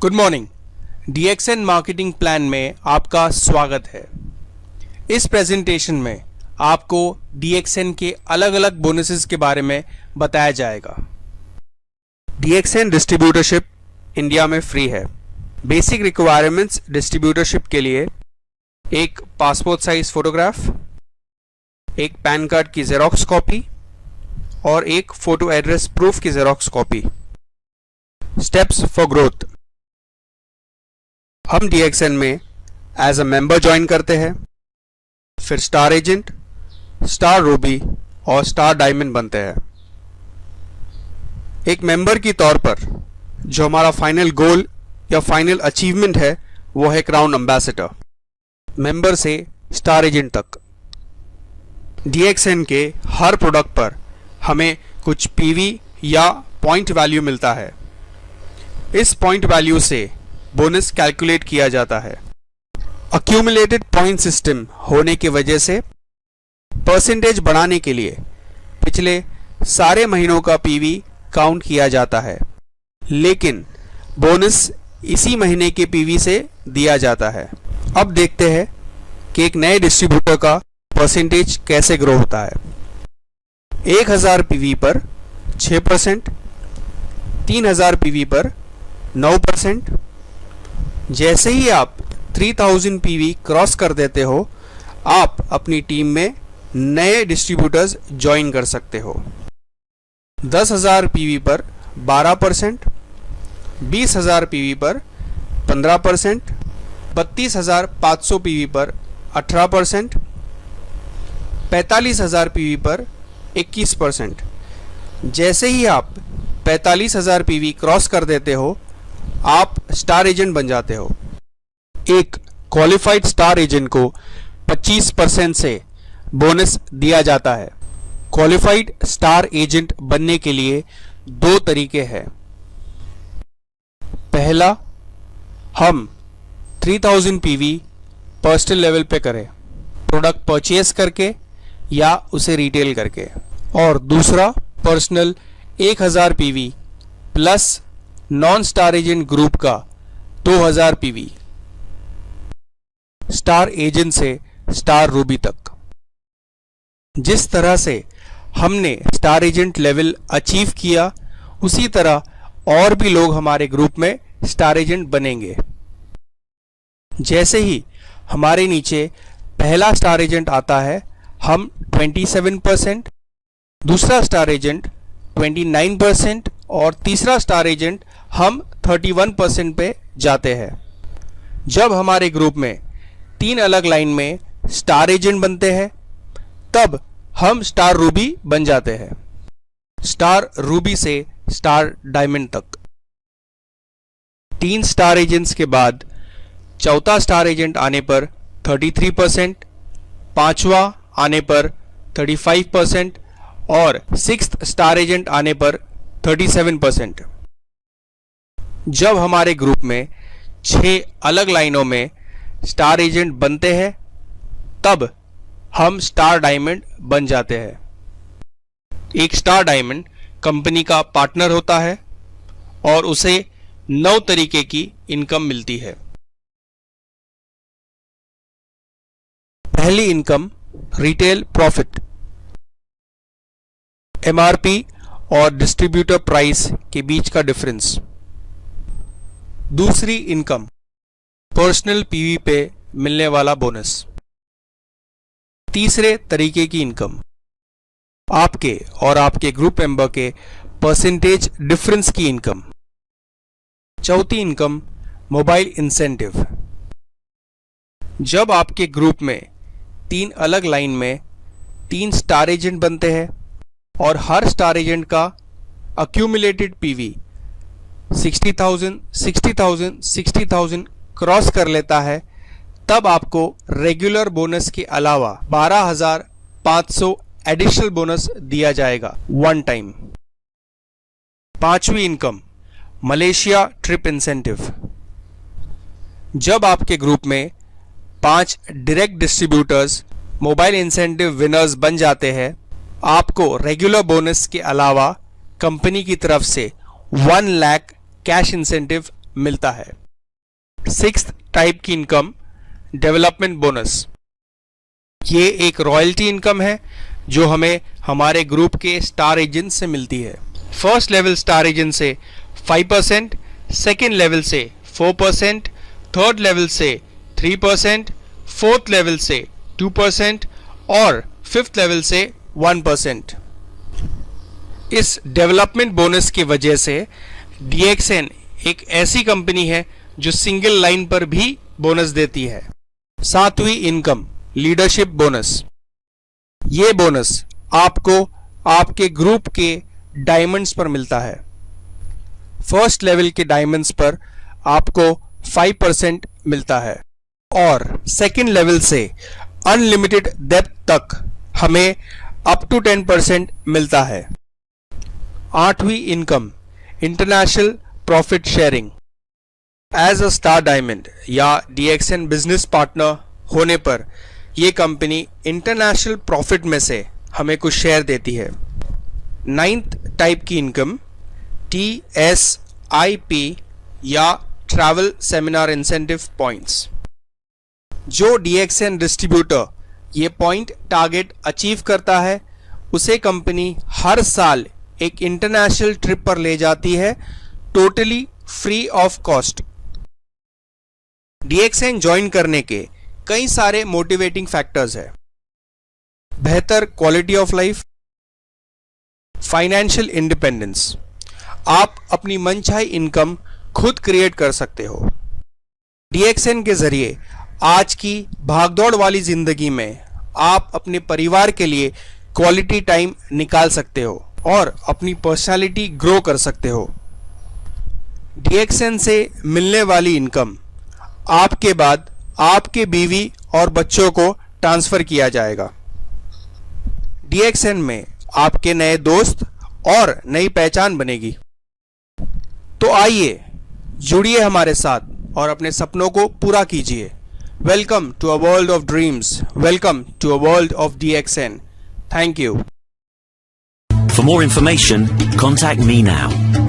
Good morning. DXN marketing plan में आपका स्वागत है। इस प्रेजेंटेशन में आपको DXN के अलग अलग बोनसेस के बारे में बताया जाएगा। DXN डिस्ट्रीब्यूटरशिप इंडिया में फ्री है। बेसिक रिक्वायरमेंट्स डिस्ट्रीब्यूटरशिप के लिए एक पासपोर्ट साइज फोटोग्राफ, एक पैन कार्ड की जेरोक्स कॉपी और एक फोटो एड्रेस प्रूफ की xerox copy. Steps for growth. हम DXN में एज अ मेंबर ज्वाइन करते हैं, फिर स्टार एजेंट, स्टार रूबी और स्टार डायमंड बनते हैं। एक मेंबर की तौर पर जो हमारा फाइनल गोल या फाइनल अचीवमेंट है वो है क्राउन एम्बेसडर। मेंबर से स्टार एजेंट तक DXN के हर प्रोडक्ट पर हमें कुछ PV या पॉइंट वैल्यू मिलता है। इस पॉइंट वैल्यू से बोनस कैलकुलेट किया जाता है। अक्यूमुलेटेड पॉइंट सिस्टम होने की वजह से परसेंटेज बढ़ाने के लिए पिछले सारे महीनों का PV काउंट किया जाता है, लेकिन बोनस इसी महीने के PV से दिया जाता है। अब देखते हैं कि एक नए डिस्ट्रीब्यूटर का परसेंटेज कैसे ग्रो होता है। 1000 PV पर 6%, 3000 PV पर 9%। जैसे ही आप 3000 PV क्रॉस कर देते हो, आप अपनी टीम में नए डिस्ट्रीब्यूटर्स ज्वाइन कर सकते हो। 10,000 PV पर 12%, 20,000 PV पर 15%, 32,500 PV पर 18%, 45,000 PV पर 21%। जैसे ही आप 45,000 PV क्रॉस कर देते हो, आप स्टार एजेंट बन जाते हो। एक क्वालिफाइड स्टार एजेंट को 25% से बोनस दिया जाता है। क्वालिफाइड स्टार एजेंट बनने के लिए दो तरीके हैं। पहला, हम 3000 PV पर्सनल लेवल पे करें, प्रोडक्ट परचेस करके या उसे रिटेल करके। और दूसरा, personal 1000 PV plus non star agent group का 2000 PV, स्टार एजेंट से स्टार रूबी तक। जिस तरह से हमने स्टार एजेंट लेवल अचीव किया, उसी तरह और भी लोग हमारे ग्रुप में स्टार एजेंट बनेंगे। जैसे ही हमारे नीचे पहला स्टार एजेंट आता है, हम 27%, दूसरा स्टार एजेंट 29% और तीसरा स्टार एजेंट हम 31% पे जाते हैं। जब हमारे ग्रुप में 3 अलग लाइन में स्टार एजेंट बनते हैं, तब हम स्टार रूबी बन जाते हैं। स्टार रूबी से स्टार डायमंड तक। 3 स्टार एजेंट्स के बाद चौथा स्टार एजेंट आने पर 33%, पांचवा आने पर 35% और 6th स्टार एजेंट आने पर 37%। जब हमारे ग्रुप में 6 अलग लाइनों में स्टार एजेंट बनते हैं, तब हम स्टार डायमंड बन जाते हैं। एक स्टार डायमंड कंपनी का पार्टनर होता है और उसे 9 तरीके की इनकम मिलती है। पहली इनकम, रिटेल प्रॉफिट, MRP और डिस्ट्रीब्यूटर प्राइस के बीच का डिफरेंस। दूसरी इनकम, पर्सनल PV पे मिलने वाला बोनस। तीसरे तरीके की इनकम, आपके और आपके ग्रुप मेंबर के परसेंटेज डिफरेंस की इनकम। चौथी इनकम, मोबाइल इंसेंटिव। जब आपके ग्रुप में 3 अलग लाइन में 3 स्टार एजेंट बनते हैं और हर स्टार एजेंट का अक्यूमुलेटेड PV 60,000, 60,000, 60,000 क्रॉस कर लेता है, तब आपको रेगुलर बोनस के अलावा 12,500 एडिशनल बोनस दिया जाएगा वन टाइम। पांचवी इनकम, मलेशिया ट्रिप इंसेंटिव। जब आपके ग्रुप में 5 direct distributors mobile incentive winners बन जाते हैं, आपको रेगुलर बोनस के अलावा कंपनी की तरफ से 1 लाख कैश इंसेंटिव मिलता है। सिक्स्थ टाइप की इनकम डेवलपमेंट बोनस। ये एक रॉयल्टी इनकम है जो हमें हमारे ग्रुप के स्टार एजेंट से मिलती है। फर्स्ट लेवल स्टार एजेंट से 5%, सेकेंड लेवल से 4%, थर्ड लेवल से 3%, फोर्थ लेवल से 2% और फिफ्थ लेवल से 1%। इस डेवलपमेंट बोनस की वजह से DXN एक ऐसी कंपनी है जो सिंगल लाइन पर भी बोनस देती है। सातवीं इनकम लीडरशिप बोनस। ये बोनस आपको आपके ग्रुप के डायमंड्स पर मिलता है। फर्स्ट लेवल के डायमंड्स पर आपको 5% मिलता है और सेकेंड लेवल से अनलिमिटेड डेप्थ तक हमें अप टू 10% मिलता है। आठवीं income international profit sharing. As a star diamond या DXN बिजनेस पार्टनर होने पर यह कंपनी इंटरनेशनल प्रॉफिट में से हमें कुछ शेयर देती है। नाइन्थ टाइप की इनकम TSIP या ट्रैवल सेमिनार इंसेंटिव पॉइंट्स। जो DXN डिस्ट्रीब्यूटर ये पॉइंट टारगेट अचीव करता है उसे कंपनी हर साल एक इंटरनेशनल ट्रिप पर ले जाती है, totally free of cost. DXN join करने के कई सारे मोटिवेटिंग फैक्टर्स है। बेहतर quality of life, financial independence. आप अपनी मनचाही इनकम खुद क्रिएट कर सकते हो। DXN के जरिए आज की भागदौड़ वाली जिंदगी में आप अपने परिवार के लिए क्वालिटी टाइम निकाल सकते हो और अपनी पर्सनालिटी ग्रो कर सकते हो। DXN से मिलने वाली इनकम आपके बाद आपके बीवी और बच्चों को ट्रांसफर किया जाएगा। DXN में आपके नए दोस्त और नई पहचान बनेगी। तो आइए जुड़िए हमारे साथ और अपने सपनों को पूरा कीजिए। Welcome to a world of dreams, welcome to a world of DXN। Thank you. For more information, contact me now.